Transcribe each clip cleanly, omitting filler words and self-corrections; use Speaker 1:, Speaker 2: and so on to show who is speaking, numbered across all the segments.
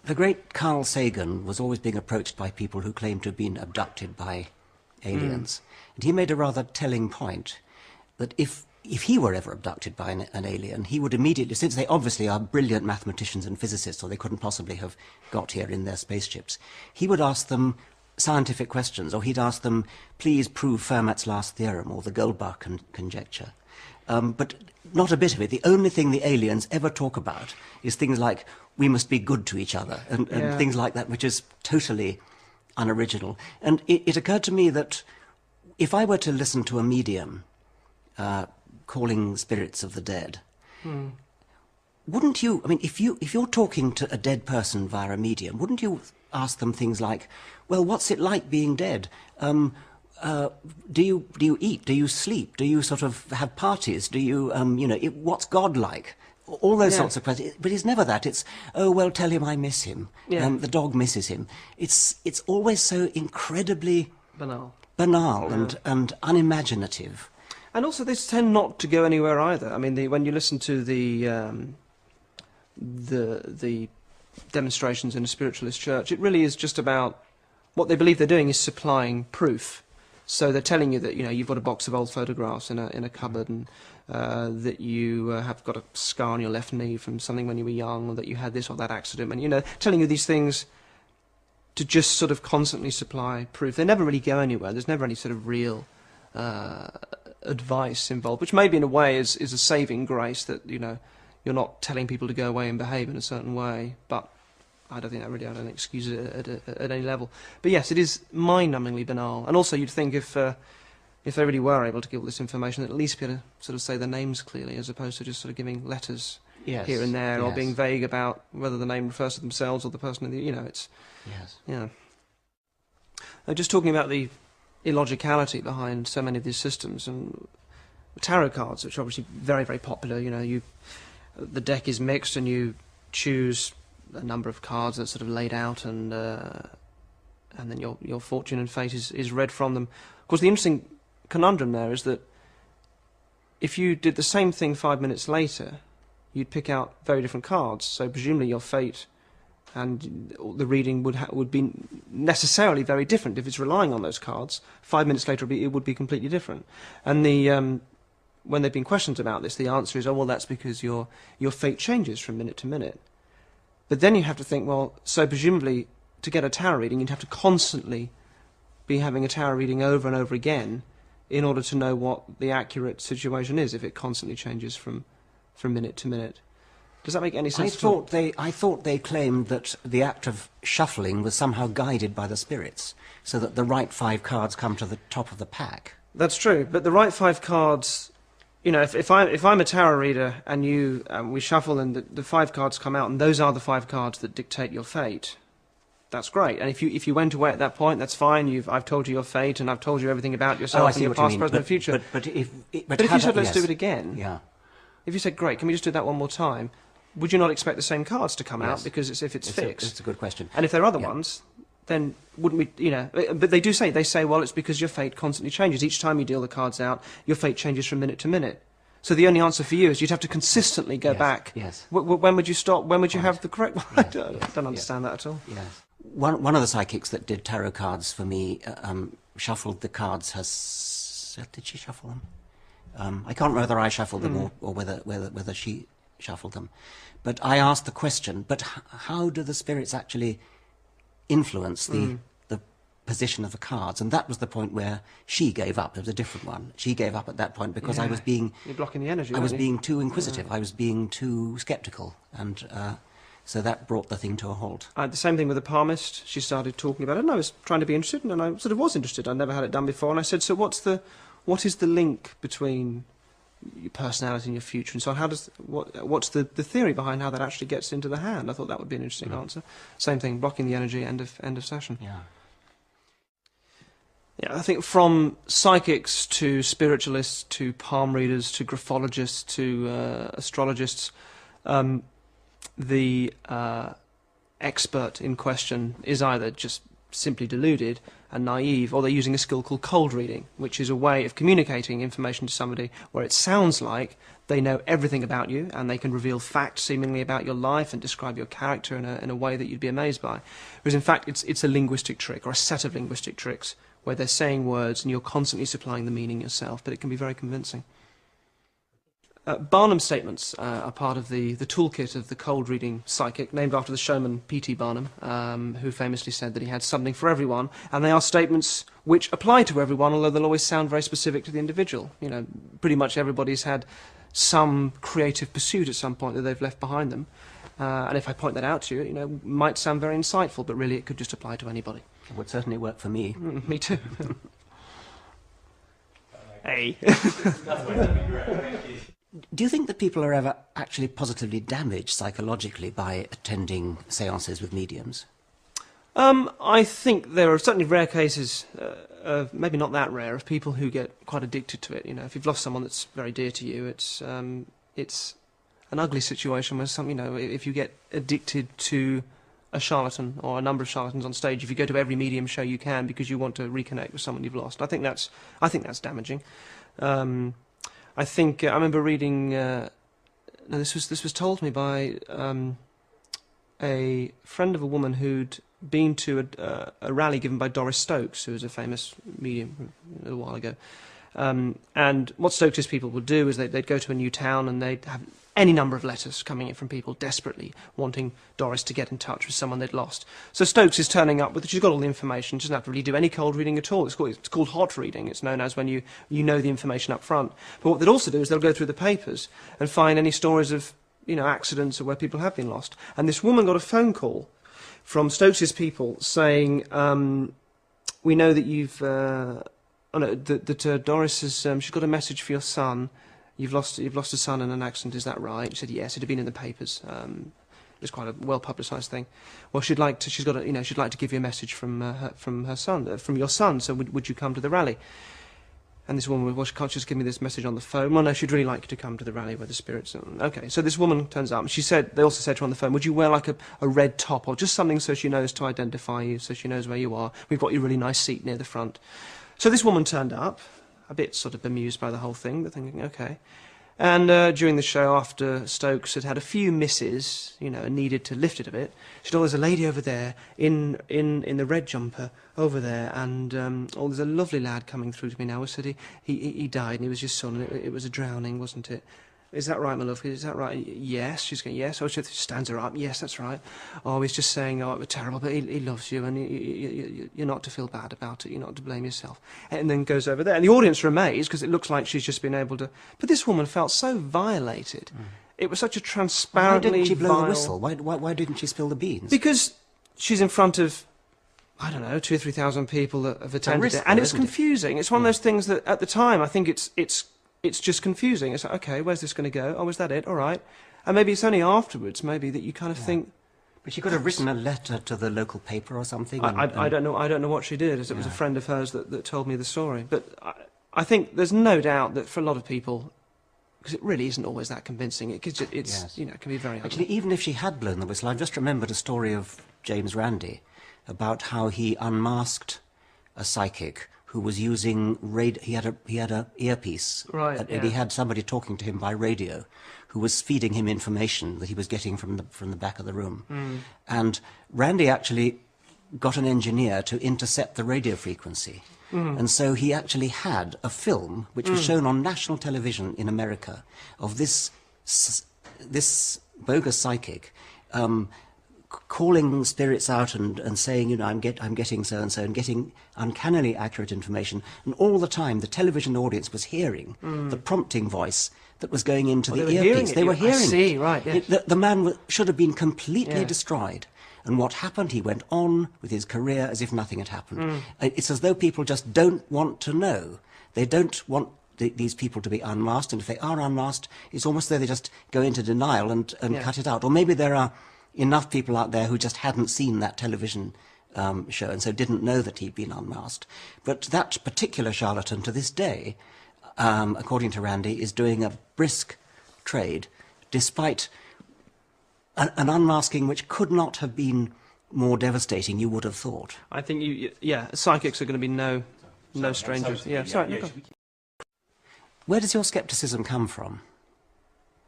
Speaker 1: The great Carl Sagan was always being approached by people who claimed to have been abducted by aliens. And he made a rather telling point that if he were ever abducted by an alien, he would immediately, since they obviously are brilliant mathematicians and physicists, or they couldn't possibly have got here in their spaceships, he would ask them scientific questions, or he'd ask them, please prove Fermat's last theorem, or the Goldbach conjecture. But not a bit of it. The only thing the aliens ever talk about is things like, we must be good to each other, and things like that, which is totally unoriginal. And it occurred to me that if I were to listen to a medium calling spirits of the dead, wouldn't you, I mean, if you're talking to a dead person via a medium, wouldn't you ask them things like, well, what's it like being dead? Do you eat? Do you sleep? Do you sort of have parties? Do you, what's God like? All those sorts of questions. But it's never that. It's, oh, well, tell him I miss him. The dog misses him. It's always so incredibly banal and unimaginative.
Speaker 2: And also, they tend not to go anywhere either. I mean, when you listen to the demonstrations in a spiritualist church, it really is just about what they believe they're doing is supplying proof. So they're telling you that you've got a box of old photographs in a cupboard, and that you have got a scar on your left knee from something when you were young, or that you had this or that accident, and telling you these things to just sort of constantly supply proof. They never really go anywhere. There's never any sort of real advice involved, which maybe in a way is a saving grace, that you're not telling people to go away and behave in a certain way, but I don't think excuse it at any level. But yes, it is mind-numbingly banal. And also, you'd think if they really were able to give all this information, they'd at least be able to sort of say their names clearly, as opposed to just sort of giving letters here and there, or being vague about whether the name refers to themselves or the person in the, it's...
Speaker 1: Yes.
Speaker 2: Yeah. Just talking about the illogicality behind so many of these systems, and tarot cards, which are obviously very, very popular, the deck is mixed and you choose a number of cards that's sort of laid out, and then your fortune and fate is read from them. Of course, the interesting conundrum there is that if you did the same thing 5 minutes later, you'd pick out very different cards. So presumably your fate and the reading would be necessarily very different. If it's relying on those cards, 5 minutes later it would be completely different. And when they've been questioned about this, the answer is, oh, well, that's because your fate changes from minute to minute. But then you have to think, well, so presumably to get a tarot reading, you'd have to constantly be having a tarot reading over and over again in order to know what the accurate situation is, if it constantly changes from minute to minute. Does that make any sense?
Speaker 1: I thought they claimed that the act of shuffling was somehow guided by the spirits, so that the right 5 cards come to the top of the pack.
Speaker 2: That's true, but the right 5 cards... if I'm a tarot reader and we shuffle and the 5 cards come out, and those are the 5 cards that dictate your fate, that's great. And if you went away at that point, that's fine. I've told you your fate, and I've told you everything about yourself and your past, present, and future.
Speaker 1: But if
Speaker 2: you said let's do it again,
Speaker 1: yeah.
Speaker 2: If you said great, can we just do that one more time? Would you not expect the same cards to come out because it's fixed?
Speaker 1: It's a good question.
Speaker 2: And if there are other ones, then wouldn't we, but they say, well, it's because your fate constantly changes. Each time you deal the cards out, your fate changes from minute to minute. So the only answer for you is you'd have to consistently go back.
Speaker 1: Yes.
Speaker 2: When would you stop? When would you have the correct one? I don't understand that at all.
Speaker 1: Yes. One of the psychics that did tarot cards for me shuffled the cards. Did she shuffle them? I can't remember whether I shuffled them or whether she shuffled them. But I asked the question, but how do the spirits actually influence the position of the cards? And that was the point where she gave up. It was a different one. She gave up at that point because I was being...
Speaker 2: You're blocking the energy,
Speaker 1: I was being too inquisitive. I was being too sceptical. And so that brought the thing to a halt.
Speaker 2: I had the same thing with the palmist. She started talking about it, and I was trying to be interested, and I sort of was interested. I never had it done before. And I said, so what is the link between your personality and your future, and so on? What's the theory behind how that actually gets into the hand? I thought that would be an interesting answer. Same thing, blocking the energy, end of session.
Speaker 1: Yeah.
Speaker 2: Yeah, I think from psychics to spiritualists to palm readers to graphologists to astrologists, the expert in question is either just simply deluded and naive, or they're using a skill called cold reading, which is a way of communicating information to somebody where it sounds like they know everything about you, and they can reveal facts seemingly about your life and describe your character in a way that you'd be amazed by. Whereas in fact it's a linguistic trick, or a set of linguistic tricks, where they're saying words and you're constantly supplying the meaning yourself, but it can be very convincing. Barnum statements are part of the toolkit of the cold-reading psychic, named after the showman P.T. Barnum, who famously said that he had something for everyone, and they are statements which apply to everyone, although they'll always sound very specific to the individual. You know, pretty much everybody's had some creative pursuit at some point that they've left behind them, and if I point that out to you, you know, it might sound very insightful, but really it could just apply to anybody.
Speaker 1: It would certainly work for me.
Speaker 2: Me too. Hey.
Speaker 1: Do you think that people are ever actually positively damaged psychologically by attending seances with mediums?
Speaker 2: I think there are certainly rare cases, maybe not that rare, of people who get quite addicted to it. You know, if you've lost someone that's very dear to you, it's an ugly situation where you know, if you get addicted to a charlatan or a number of charlatans on stage, if you go to every medium show you can because you want to reconnect with someone you've lost, I think that's damaging. I think I remember reading. No, this was told me by a friend of a woman who'd been to a rally given by Doris Stokes, who was a famous medium a little while ago. And what Stokes' people would do is they'd go to a new town and they'd have any number of letters coming in from people desperately wanting Doris to get in touch with someone they'd lost. So Stokes is turning up with, she's got all the information, she doesn't have to really do any cold reading at all. It's called hot reading. It's known as when you know the information up front. But what they'd also do is they'll go through the papers and find any stories of, you know, accidents or where people have been lost. And this woman got a phone call from Stokes' people saying, we know that you've, Doris has, she's got a message for your son. You've lost a son in an accident, is that right? She said yes. It had been in the papers. It was quite a well-publicised thing. Well, she'd like to give you a message from her son, from your son. So would you come to the rally? And this woman, well, she can't just give me this message on the phone. Well, no, she'd really like you to come to the rally where the spirits are. Okay, so this woman turns up, and they also said to her on the phone, would you wear like a red top or just something so she knows to identify you, so she knows where you are? We've got you a really nice seat near the front. So this woman turned up, a bit sort of bemused by the whole thing, but thinking, okay. And during the show, after Stokes had had a few misses, you know, and needed to lift it a bit, she said, oh, there's a lady over there in the red jumper over there, and oh, there's a lovely lad coming through to me now. I said he died, and he was your son, and it was a drowning, wasn't it? Is that right, my love? Is that right? Yes. She's going, yes. Oh, she stands her up. Yes, that's right. Oh, he's just saying, oh, it was terrible, but he loves you, and you're not to feel bad about it. You're not to blame yourself. And then goes over there. And the audience are amazed, because it looks like she's just been able to... But this woman felt so violated. Mm. It was such a transparently...
Speaker 1: Why didn't she blow the whistle? Why didn't she spill the beans?
Speaker 2: Because she's in front of, I don't know, 2,000 or 3,000 people that have attended it. And it's confusing. It's one of those things that, at the time, I think it's just confusing. It's like, okay, where's this going to go? Oh, is that it? All right. And maybe it's only afterwards, maybe, that you kind of think...
Speaker 1: But she could have written a letter to the local paper or something.
Speaker 2: I don't know what she did, as it was a friend of hers that told me the story. But I think there's no doubt that for a lot of people, because it really isn't always that convincing, you know, it can be very...
Speaker 1: Actually, even if she had blown the whistle, I've just remembered a story of James Randi about how he unmasked a psychic who was using he had a earpiece,
Speaker 2: right,
Speaker 1: and he had somebody talking to him by radio, who was feeding him information that he was getting from the back of the room, and Randy actually got an engineer to intercept the radio frequency, and so he actually had a film which was shown on national television in America of this bogus psychic. Calling spirits out and saying, you know, I'm getting so-and-so, and getting uncannily accurate information. And all the time, the television audience was hearing the prompting voice that was going into the earpiece. They were hearing it.
Speaker 2: I see, right, yes.
Speaker 1: The man should have been completely destroyed. And what happened, he went on with his career as if nothing had happened. It's as though people just don't want to know. They don't want these people to be unmasked, and if they are unmasked, it's almost as though they just go into denial and cut it out. Or maybe there are enough people out there who just hadn't seen that television show and so didn't know that he'd been unmasked. But that particular charlatan to this day, according to Randy, is doing a brisk trade despite an unmasking which could not have been more devastating, you would have thought.
Speaker 2: I think psychics are going to be no strangers. Where does
Speaker 1: your scepticism come from?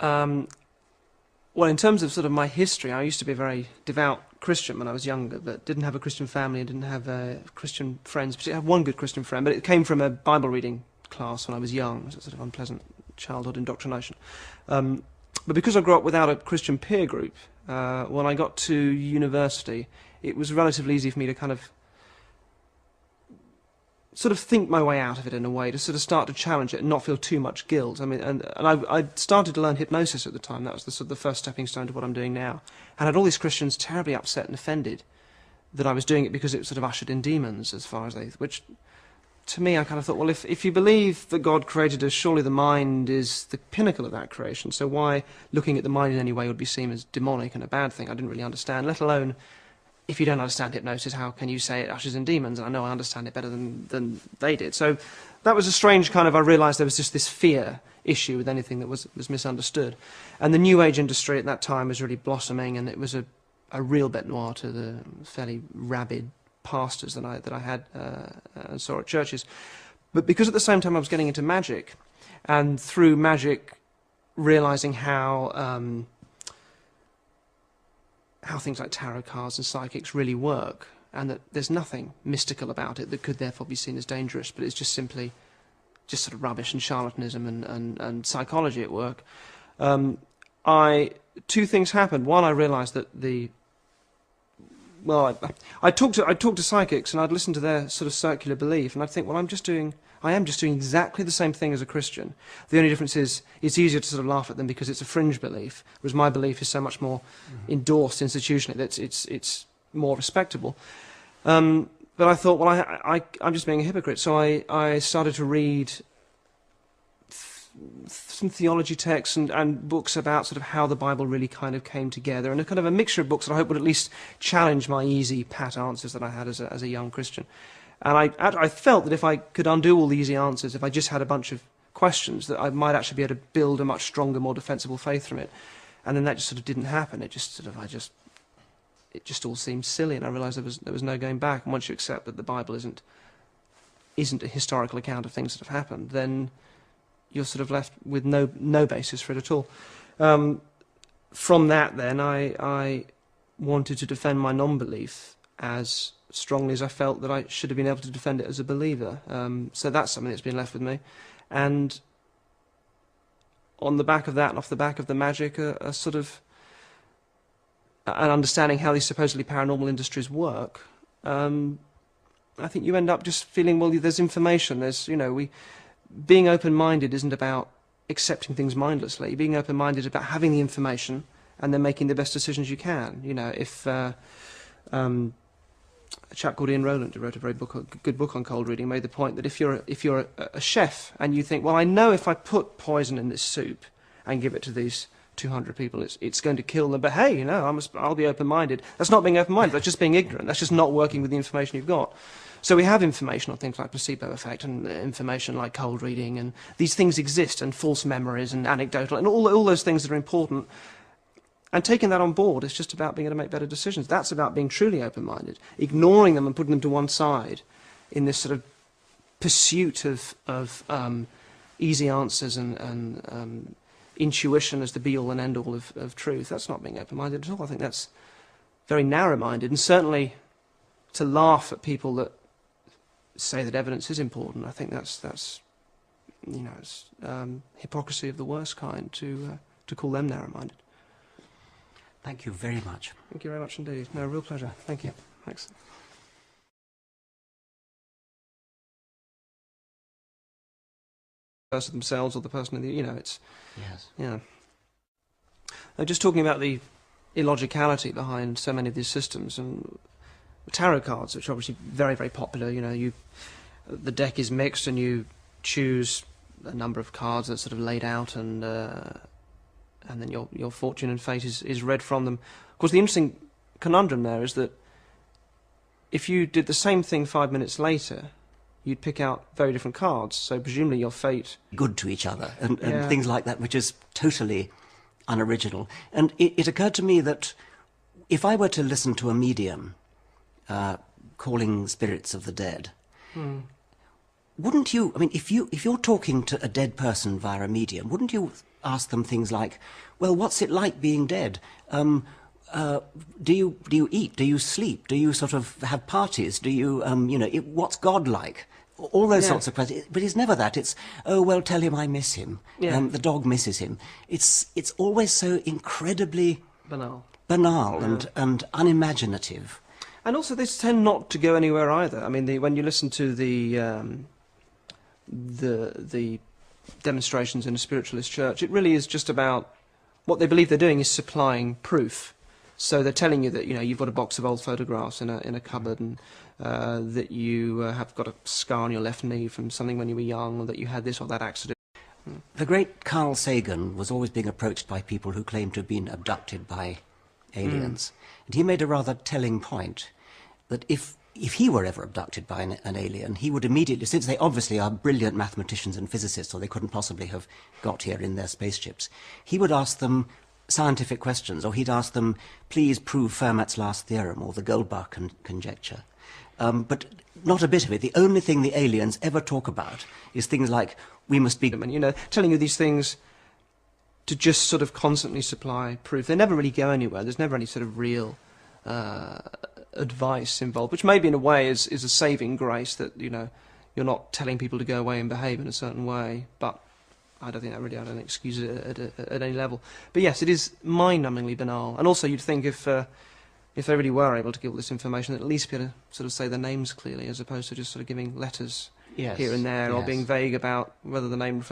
Speaker 2: Well, in terms of sort of my history, I used to be a very devout Christian when I was younger, but didn't have a Christian family, didn't have Christian friends. I had one good Christian friend, but it came from a Bible reading class when I was young. It was a sort of unpleasant childhood indoctrination. But because I grew up without a Christian peer group, when I got to university, it was relatively easy for me to kind of sort of think my way out of it in a way, to sort of start to challenge it and not feel too much guilt. I mean, and I started to learn hypnosis at the time. That was the sort of the first stepping stone to what I'm doing now. And I had all these Christians terribly upset and offended that I was doing it because it sort of ushered in demons, as far as they, which to me I kind of thought, well, if you believe that God created us, surely the mind is the pinnacle of that creation. So why looking at the mind in any way would be seen as demonic and a bad thing? I didn't really understand, let alone, if you don't understand hypnosis, how can you say it ushers in demons? And I know I understand it better than they did. So that was a strange kind of, I realised there was just this fear issue with anything that was misunderstood. And the New Age industry at that time was really blossoming, and it was a real bête noire to the fairly rabid pastors that I had and saw at churches. But because at the same time I was getting into magic, and through magic realising how things like tarot cards and psychics really work, and that there's nothing mystical about it that could therefore be seen as dangerous, but it's just simply just sort of rubbish and charlatanism and psychology at work. Two things happened. One, I realised that I talked to psychics, and I'd listen to their sort of circular belief, and I'd think, well, I am just doing exactly the same thing as a Christian. The only difference is it's easier to sort of laugh at them because it's a fringe belief, whereas my belief is so much more endorsed institutionally that it's more respectable. But I thought, well, I'm just being a hypocrite, so I started to read some theology texts and books about sort of how the Bible really kind of came together, and a kind of a mixture of books that I hope would at least challenge my easy, pat answers that I had as a young Christian. And I felt that if I could undo all the easy answers, if I just had a bunch of questions, that I might actually be able to build a much stronger, more defensible faith from it. And then that just sort of didn't happen. It just all seemed silly, and I realised there was no going back. And once you accept that the Bible isn't a historical account of things that have happened, then you're sort of left with no basis for it at all. From that, then, I wanted to defend my non-belief as strongly as I felt that I should have been able to defend it as a believer. So that's something that's been left with me. And on the back of that, and off the back of the magic, a sort of an understanding how these supposedly paranormal industries work, I think you end up just feeling, well, there's information, being open-minded isn't about accepting things mindlessly. Being open-minded is about having the information and then making the best decisions you can. If a chap called Ian Rowland, who wrote a good book on cold reading, made the point that if you're a chef and you think, well, I know if I put poison in this soup and give it to these 200 people, it's going to kill them. But hey, I'll be open-minded. That's not being open-minded. That's just being ignorant. That's just not working with the information you've got. So we have information on things like placebo effect and information like cold reading, and these things exist, and false memories and anecdotal and all those things that are important. And taking that on board is just about being able to make better decisions. That's about being truly open-minded. Ignoring them and putting them to one side in this sort of pursuit of easy answers and intuition as the be-all and end-all of truth. That's not being open-minded at all. I think that's very narrow-minded. And certainly to laugh at people that say that evidence is important, I think that's hypocrisy of the worst kind to call them narrow-minded.
Speaker 1: Thank you very much.
Speaker 2: Thank you very much indeed. No, real pleasure. Thank you. Thanks. The person themselves or the person in the, it's...
Speaker 1: Yes.
Speaker 2: Yeah. Just talking about the illogicality behind so many of these systems, and tarot cards, which are obviously very, very popular, the deck is mixed and you choose a number of cards that's sort of laid out, and then your fortune and fate is read from them. Of course, the interesting conundrum there is that if you did the same thing 5 minutes later, you'd pick out very different cards, so presumably your fate...
Speaker 1: Good to each other, and things like that, which is totally unoriginal. And it occurred to me that if I were to listen to a medium calling spirits of the dead, wouldn't you, if you're talking to a dead person via a medium, wouldn't you ask them things like, well, what's it like being dead? Do you eat? Do you sleep? Do you sort of have parties? Do you, what's God like? All those sorts of questions. But it's never that. It's, oh, well, tell him I miss him. The dog misses him. It's always so incredibly banal and unimaginative.
Speaker 2: And also, they tend not to go anywhere either. I mean, when you listen to the demonstrations in a spiritualist church, it really is just about what they believe they're doing is supplying proof. So they're telling you that you've got a box of old photographs in a cupboard, and that you have got a scar on your left knee from something when you were young, or that you had this or that accident.
Speaker 1: The great Carl Sagan was always being approached by people who claimed to have been abducted by aliens. And he made a rather telling point that if he were ever abducted by an alien, he would immediately, since they obviously are brilliant mathematicians and physicists, or they couldn't possibly have got here in their spaceships, he would ask them scientific questions, or he'd ask them, please prove Fermat's last theorem, or the Goldbach conjecture. But not a bit of it. The only thing the aliens ever talk about is things like, we must be...
Speaker 2: And, telling you these things to just sort of constantly supply proof. They never really go anywhere. There's never any sort of real advice involved, which maybe in a way is a saving grace, that, you're not telling people to go away and behave in a certain way, but I don't don't excuse it at any level. But yes, it is mind-numbingly banal. And also you'd think if they really were able to give all this information, they'd at least be able to sort of say their names clearly, as opposed to just sort of giving letters here and there, or being vague about whether the name refers